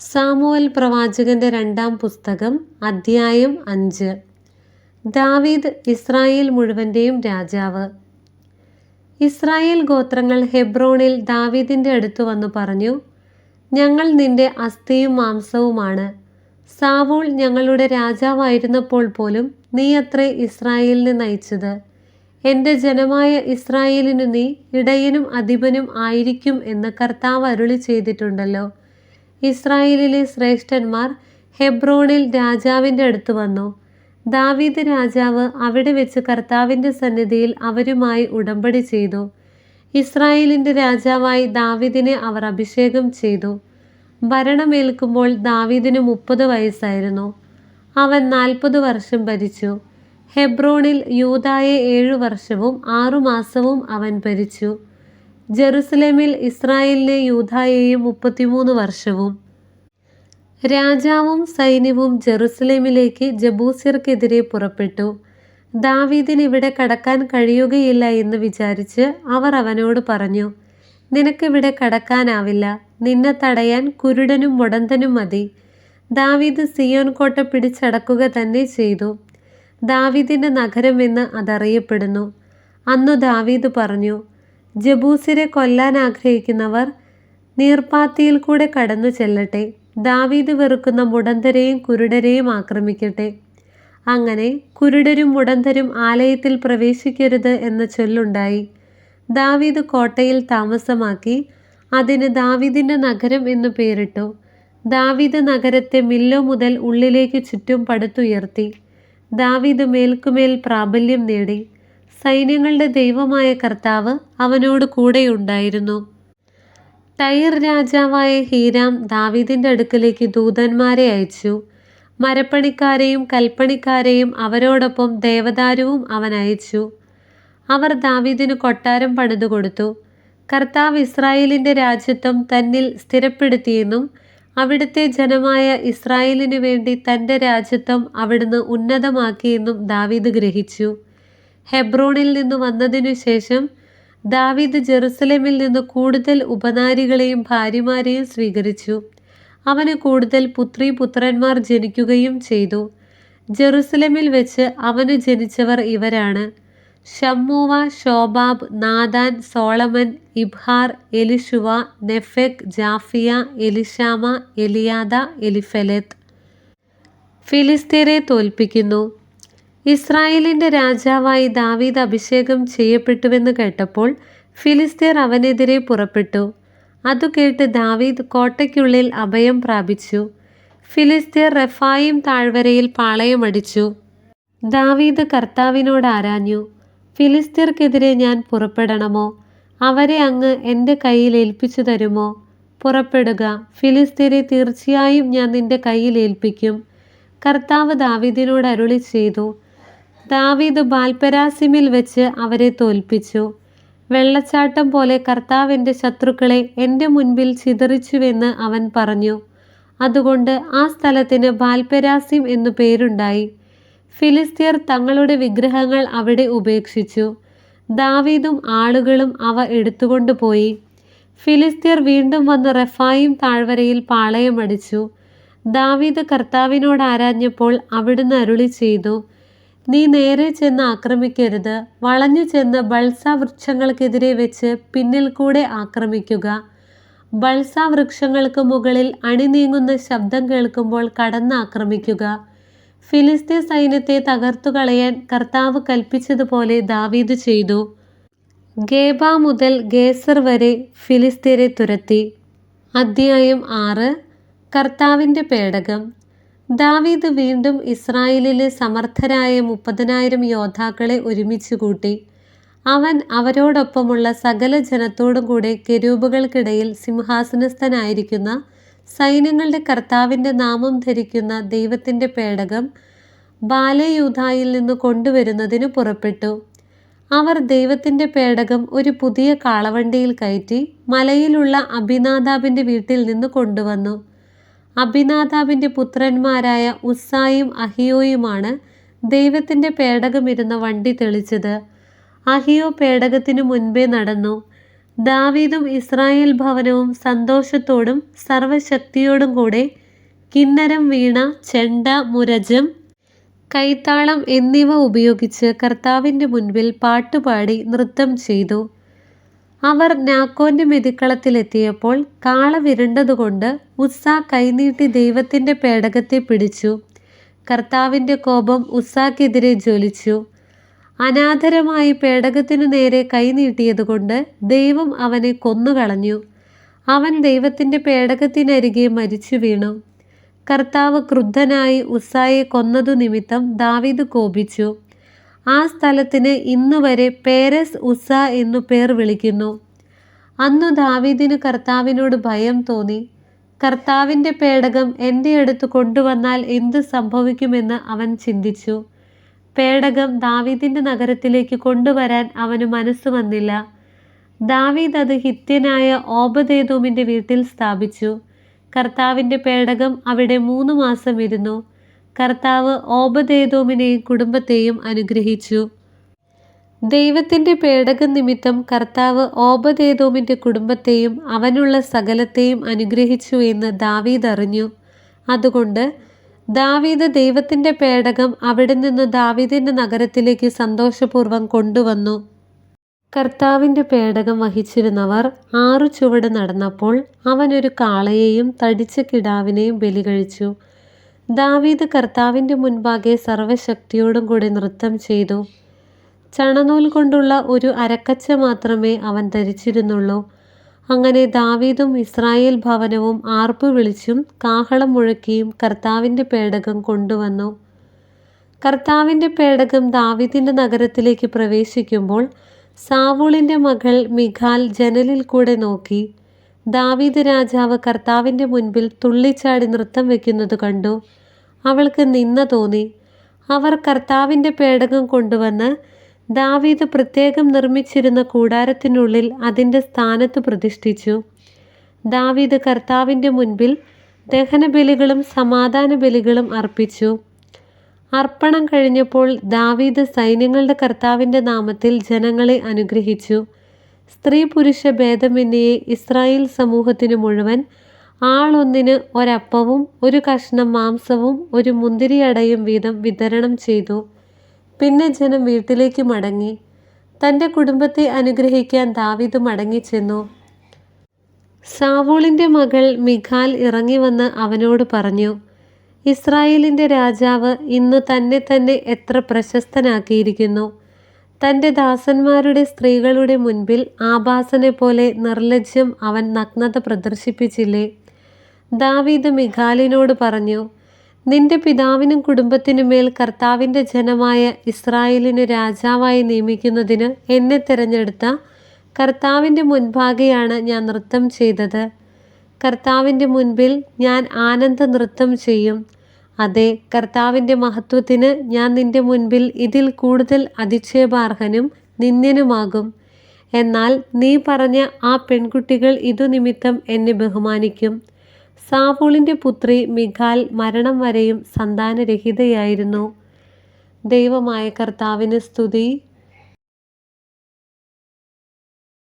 Samuel പ്രവാചകന്റെ 2-ാം പുസ്തകം അധ്യായം 5. ദാവീദ് ഇസ്രായേൽ മുഴുവൻ്റെയും രാജാവ്. ഇസ്രായേൽ ഗോത്രങ്ങൾ ഹെബ്രോണിൽ ദാവീദിന്റെ അടുത്തു വന്നു പറഞ്ഞു, ഞങ്ങൾ നിന്റെ അസ്ഥിയും മാംസവുമാണ്. സാവൂൾ ഞങ്ങളുടെ രാജാവായിരുന്നപ്പോൾ പോലും നീയത്രേ ഇസ്രായേലിനെ നയിച്ചത്. എൻ്റെ ജനമായ ഇസ്രായേലിനു നീ ഇടയനും അധിപനും ആയിരിക്കും എന്ന് കർത്താവ് അരുളി ചെയ്തിട്ടുണ്ടല്ലോ. ഇസ്രായേലിലെ ശ്രേഷ്ഠന്മാർ ഹെബ്രോണിൽ രാജാവിൻ്റെ അടുത്ത് വന്നു. ദാവീദ് രാജാവ് അവിടെ വെച്ച് കർത്താവിൻ്റെ സന്നിധിയിൽ അവരുമായി ഉടമ്പടി ചെയ്തു. ഇസ്രായേലിൻ്റെ രാജാവായി ദാവീദിനെ അവർ അഭിഷേകം ചെയ്തു. ഭരണമേൽക്കുമ്പോൾ ദാവീദിന് 30 വയസ്സായിരുന്നു. അവൻ 40 വർഷം ഭരിച്ചു. ഹെബ്രോണിൽ യൂദായെ 7 വർഷവും 6 മാസവും അവൻ ഭരിച്ചു. ജെറുസലേമിൽ ഇസ്രായേലിനെ യൂദായെയും 33 വർഷവും. രാജാവും സൈന്യവും ജെറുസലേമിലേക്ക് ജബൂസ്യർക്കെതിരെ പുറപ്പെട്ടു. ദാവീദിന് ഇവിടെ കടക്കാൻ കഴിയുകയില്ല എന്ന് വിചാരിച്ച് അവർ അവനോട് പറഞ്ഞു, നിനക്കിവിടെ കടക്കാനാവില്ല. നിന്നെ തടയാൻ കുരുടനും മുടന്തനും മതി. ദാവീദ് സിയോൻ കോട്ട പിടിച്ചടക്കുക തന്നെ ചെയ്തു. ദാവീദിന്റെ നഗരം എന്ന് അതറിയപ്പെടുന്നു. അന്നു ദാവീദ് പറഞ്ഞു, ജബൂസ്യരെ കൊല്ലാൻ ആഗ്രഹിക്കുന്നവർ നീർപ്പാത്തിയിൽ കൂടെ കടന്നു ചെല്ലട്ടെ. ദാവീദ് വെറുക്കുന്ന മുടന്തരെയും കുരുടരെയും ആക്രമിക്കട്ടെ. അങ്ങനെ കുരുടരും മുടന്തരും ആലയത്തിൽ പ്രവേശിക്കരുത് എന്ന ചൊല്ലുണ്ടായി. ദാവീദ് കോട്ടയിൽ താമസമാക്കി. അതിന് ദാവീദിന്റെ നഗരം എന്നു പേരിട്ടു. ദാവീദ് നഗരത്തെ മില്ലോ മുതൽ ഉള്ളിലേക്ക് ചുറ്റും പടുത്തുയർത്തി. ദാവീദ് മേൽക്കുമേൽ പ്രാബല്യം നേടി. സൈന്യങ്ങളുടെ ദൈവമായ കർത്താവ് അവനോട് കൂടെയുണ്ടായിരുന്നു. ടൈർ രാജാവായ ഹീരാം ദാവീദിന്റെ അടുക്കലേക്ക് ദൂതന്മാരെ അയച്ചു. മരപ്പണിക്കാരെയും കൽപ്പണിക്കാരെയും അവരോടൊപ്പം ദേവദാരുവും അവൻ അയച്ചു. അവർ ദാവീദിന് കൊട്ടാരം പണിതുകൊടുത്തു. കർത്താവ് ഇസ്രായേലിന്റെ രാജ്യത്വം തന്നിൽ സ്ഥിരപ്പെടുത്തിയെന്നും അവിടുത്തെ ജനമായ ഇസ്രായേലിനു വേണ്ടി തൻ്റെ രാജ്യത്വം അവിടുന്ന് ഉന്നതമാക്കിയെന്നും ദാവീദ് ഗ്രഹിച്ചു. ഹെബ്രോണിൽ നിന്ന് വന്നതിനു ശേഷം ദാവീദ് ജെറുസലേമിൽ നിന്ന് കൂടുതൽ ഉപനാരികളെയും ഭാര്യമാരെയും സ്വീകരിച്ചു. അവന് കൂടുതൽ പുത്രന്മാർ ജനിക്കുകയും ചെയ്തു. ജെറുസലേമിൽ വെച്ച് അവനു ജനിച്ചവർ ഇവരാണ്: ശമ്മൂവ, ശോബാബ്, നാദാൻ, സോളമൻ, ഇബ്ഹാർ, എലിശുവ, നെഫെഗ്, ജാഫിയ, എലിശാമ, എലിയാദ, എലിഫെലെത്ത്. ഫിലിസ്ത്യരെ തോൽപ്പിക്കുന്നു. ഇസ്രായേലിന്റെ രാജാവായി ദാവീദ് അഭിഷേകം ചെയ്യപ്പെട്ടുവെന്ന് കേട്ടപ്പോൾ ഫിലിസ്ത്യർ അവനെതിരെ പുറപ്പെട്ടു. അതു കേട്ട് ദാവീദ് കോട്ടയ്ക്കുള്ളിൽ അഭയം പ്രാപിച്ചു. ഫിലിസ്ത്യർ റെഫായിം താഴ്വരയിൽ പാളയമടിച്ചു. ദാവീദ് കർത്താവിനോട് ആരാഞ്ഞു, ഫിലിസ്ത്യർക്കെതിരെ ഞാൻ പുറപ്പെടണമോ? അവരെ അങ്ങ് എൻ്റെ കയ്യിൽ ഏൽപ്പിച്ചു തരുമോ? പുറപ്പെടുക, ഫിലിസ്ത്യരെ തീർച്ചയായും ഞാൻ നിന്റെ കയ്യിൽ ഏൽപ്പിക്കും. കർത്താവ് ദാവീദിനോട് അരുളി ചെയ്തു. ദാവീദ് ബാൽപെരാസിമിൽ വെച്ച് അവരെ തോൽപ്പിച്ചു. വെള്ളച്ചാട്ടം പോലെ കർത്താവ് എൻ്റെ ശത്രുക്കളെ എൻ്റെ മുൻപിൽ ചിതറിച്ചുവെന്ന് അവൻ പറഞ്ഞു. അതുകൊണ്ട് ആ സ്ഥലത്തിന് ബാൽപെരാസിം എന്നു പേരുണ്ടായി. ഫിലിസ്ത്യർ തങ്ങളുടെ വിഗ്രഹങ്ങൾ അവിടെ ഉപേക്ഷിച്ചു. ദാവീദും ആളുകളും അവ എടുത്തുകൊണ്ടുപോയി. ഫിലിസ്ത്യർ വീണ്ടും വന്ന് റെഫായിം താഴ്വരയിൽ പാളയമടിച്ചു. ദാവീദ് കർത്താവിനോട് ആരാഞ്ഞപ്പോൾ അവിടുന്ന് അരുളി ചെയ്തു, നീ നേരെ ചെന്ന് ആക്രമിക്കരുത്. വളഞ്ഞു ചെന്ന് ബൾസ വൃക്ഷങ്ങൾക്കെതിരെ വെച്ച് പിന്നിൽ കൂടെ ആക്രമിക്കുക. ബൾസ വൃക്ഷങ്ങൾക്ക് മുകളിൽ അണിനീങ്ങുന്ന ശബ്ദം കേൾക്കുമ്പോൾ കടന്ന് ആക്രമിക്കുക. ഫിലിസ്ത്യ സൈന്യത്തെ തകർത്തു കളയാൻ കർത്താവ് കൽപ്പിച്ചതുപോലെ ദാവീദ് ചെയ്തു. ഗേബ മുതൽ ഗേസർ വരെ ഫിലിസ്ത്യരെ തുരത്തി. അധ്യായം 6. കർത്താവിൻ്റെ പേടകം. ദാവീദ് വീണ്ടും ഇസ്രായേലിലെ സമർത്ഥരായ 30,000 യോദ്ധാക്കളെ ഒരുമിച്ച് കൂട്ടി. അവൻ അവരോടൊപ്പമുള്ള സകല ജനത്തോടും കൂടെ കെരൂബുകൾക്കിടയിൽ സിംഹാസനസ്ഥനായിരിക്കുന്ന സൈന്യങ്ങളുടെ കർത്താവിൻ്റെ നാമം ധരിക്കുന്ന ദൈവത്തിൻ്റെ പേടകം ബാലെയൂദായിൽ നിന്ന് കൊണ്ടുവരുന്നതിന് പുറപ്പെട്ടു. അവർ ദൈവത്തിൻ്റെ പേടകം ഒരു പുതിയ കാളവണ്ടിയിൽ കയറ്റി മലയിലുള്ള അബിനാദാബിൻ്റെ വീട്ടിൽ നിന്ന് കൊണ്ടുവന്നു. അബിനാദാബിൻ്റെ പുത്രന്മാരായ ഉസ്സായും അഹിയോയുമാണ് ദൈവത്തിൻ്റെ പേടകമിരുന്ന വണ്ടി തെളിച്ചത്. അഹിയോ പേടകത്തിനു മുൻപേ നടന്നു. ദാവീദും ഇസ്രായേൽ ഭവനവും സന്തോഷത്തോടും സർവശക്തിയോടും കൂടെ കിന്നരം, വീണ, ചെണ്ട, മുരജം, കൈത്താളം എന്നിവ ഉപയോഗിച്ച് കർത്താവിൻ്റെ മുൻപിൽ പാട്ടുപാടി നൃത്തം ചെയ്തു. അവർ നാക്കോന്റെ മെതിക്കളത്തിലെത്തിയപ്പോൾ കാള വിരണ്ടതുകൊണ്ട് ഉസ്സ കൈനീട്ടി ദൈവത്തിൻ്റെ പേടകത്തെ പിടിച്ചു. കർത്താവിൻ്റെ കോപം ഉസ്സാക്കെതിരെ ജ്വലിച്ചു. അനാദരമായി പേടകത്തിനു നേരെ കൈനീട്ടിയതുകൊണ്ട് ദൈവം അവനെ കൊന്നുകളഞ്ഞു. അവൻ ദൈവത്തിൻ്റെ പേടകത്തിനരികെ മരിച്ചു വീണു. കർത്താവ് ക്രുദ്ധനായി ഉസ്സായെ കൊന്നതു നിമിത്തം ദാവീദ് കോപിച്ചു. ആ സ്ഥലത്തിന് ഇന്നുവരെ പേരസ് ഉസ്സ എന്നു പേർ വിളിക്കുന്നു. അന്നു ദാവീദിന് കർത്താവിനോട് ഭയം തോന്നി. കർത്താവിൻ്റെ പേടകം എൻ്റെ അടുത്ത് കൊണ്ടുവന്നാൽ എന്തു സംഭവിക്കുമെന്ന് അവൻ ചിന്തിച്ചു. പേടകം ദാവീദിൻ്റെ നഗരത്തിലേക്ക് കൊണ്ടുവരാൻ അവന് മനസ്സ് വന്നില്ല. ദാവീദ് അത് ഹിത്യനായ ഓബദേദോമിൻ്റെ വീട്ടിൽ സ്ഥാപിച്ചു. കർത്താവിൻ്റെ പേടകം അവിടെ 3 മാസം ഇരുന്നു. കർത്താവ് ഓബദേദോമിനെയും കുടുംബത്തെയും അനുഗ്രഹിച്ചു. ദൈവത്തിൻ്റെ പേടകം നിമിത്തം കർത്താവ് ഓബദേദോമിൻ്റെ കുടുംബത്തെയും അവനുള്ള സകലത്തെയും അനുഗ്രഹിച്ചു എന്ന് ദാവീദ് അറിഞ്ഞു. അതുകൊണ്ട് ദാവീദ് ദൈവത്തിൻ്റെ പേടകം അവിടെ നിന്ന് ദാവീദിൻ്റെ നഗരത്തിലേക്ക് സന്തോഷപൂർവ്വം കൊണ്ടുവന്നു. കർത്താവിൻ്റെ പേടകം വഹിച്ചിരുന്നവർ 6 ചുവട് നടന്നപ്പോൾ അവനൊരു കാളയെയും തടിച്ച കിടാവിനെയും ബലി കഴിച്ചു. ദാവീദ് കർത്താവിൻ്റെ മുൻപാകെ സർവശക്തിയോടും കൂടി നൃത്തം ചെയ്തു. ചണനൂൽ കൊണ്ടുള്ള ഒരു അരക്കച്ച മാത്രമേ അവൻ ധരിച്ചിരുന്നുള്ളൂ. അങ്ങനെ ദാവീദും ഇസ്രായേൽ ഭവനവും ആർപ്പ് വിളിച്ചും കാഹളം മുഴക്കിയും കർത്താവിൻ്റെ പേടകം കൊണ്ടുവന്നു. കർത്താവിൻ്റെ പേടകം ദാവീദിൻ്റെ നഗരത്തിലേക്ക് പ്രവേശിക്കുമ്പോൾ സാവൂളിൻ്റെ മകൾ മിഖാൽ ജനലിൽ കൂടെ നോക്കി. ദാവീദ് രാജാവ് കർത്താവിൻ്റെ മുൻപിൽ തുള്ളിച്ചാടി നൃത്തം വയ്ക്കുന്നത് കണ്ടു. അവൾക്ക് നിന്ന തോന്നി. അവർ കർത്താവിൻ്റെ പേടകം കൊണ്ടുവന്ന് ദാവീദ് പ്രത്യേകം നിർമ്മിച്ചിരുന്ന കൂടാരത്തിനുള്ളിൽ അതിൻ്റെ സ്ഥാനത്ത് പ്രതിഷ്ഠിച്ചു. ദാവീദ് കർത്താവിൻ്റെ മുൻപിൽ ദഹനബലികളും സമാധാന ബലികളും അർപ്പിച്ചു. അർപ്പണം കഴിഞ്ഞപ്പോൾ ദാവീദ് സൈന്യങ്ങളുടെ കർത്താവിൻ്റെ നാമത്തിൽ ജനങ്ങളെ അനുഗ്രഹിച്ചു. സ്ത്രീ പുരുഷ ഭേദമന്യേ ഇസ്രായേൽ സമൂഹത്തിന് മുഴുവൻ ആളൊന്നിന് ഒരപ്പവും 1 കഷ്ണം മാംസവും 1 മുന്തിരിയടയും വീതം വിതരണം ചെയ്തു. പിന്നെ ജനം വീട്ടിലേക്ക് മടങ്ങി. തൻ്റെ കുടുംബത്തെ അനുഗ്രഹിക്കാൻ ദാവീദ് മടങ്ങിച്ചെന്നു. സാവൂളിൻ്റെ മകൾ മിഖാൽ ഇറങ്ങി വന്ന് അവനോട് പറഞ്ഞു, ഇസ്രായേലിൻ്റെ രാജാവ് ഇന്ന് തന്നെ എത്ര പ്രശസ്തനാക്കിയിരിക്കുന്നു. തൻ്റെ ദാസന്മാരുടെ സ്ത്രീകളുടെ മുൻപിൽ ആഭാസനെ പോലെ നിർലജ്ജം അവൻ നഗ്നത പ്രദർശിപ്പിച്ചില്ലേ? ദാവീദ് മിഖാലിനോട് പറഞ്ഞു, നിന്റെ പിതാവിനും കുടുംബത്തിനുമേൽ കർത്താവിൻ്റെ ജനമായ ഇസ്രായേലിന് രാജാവായി നിയമിക്കുന്നതിന് എന്നെ തിരഞ്ഞെടുത്ത കർത്താവിൻ്റെ മുൻപാകെയാണ് ഞാൻ നൃത്തം ചെയ്തത്. കർത്താവിൻ്റെ മുൻപിൽ ഞാൻ ആനന്ദ നൃത്തം ചെയ്യും. അതെ, കർത്താവിൻ്റെ മഹത്വത്തിന് ഞാൻ നിന്റെ മുൻപിൽ ഇതിൽ കൂടുതൽ അധിക്ഷേപാർഹനും നിന്ദ്യനുമാകും. എന്നാൽ നീ പറഞ്ഞ ആ പെൺകുട്ടികൾ ഇതു നിമിത്തം എന്നെ ബഹുമാനിക്കും. സാവൂളിൻ്റെ പുത്രി മിഖാൽ മരണം വരെയും സന്താനരഹിതയായിരുന്നു. ദൈവമായ കർത്താവിന് സ്തുതി.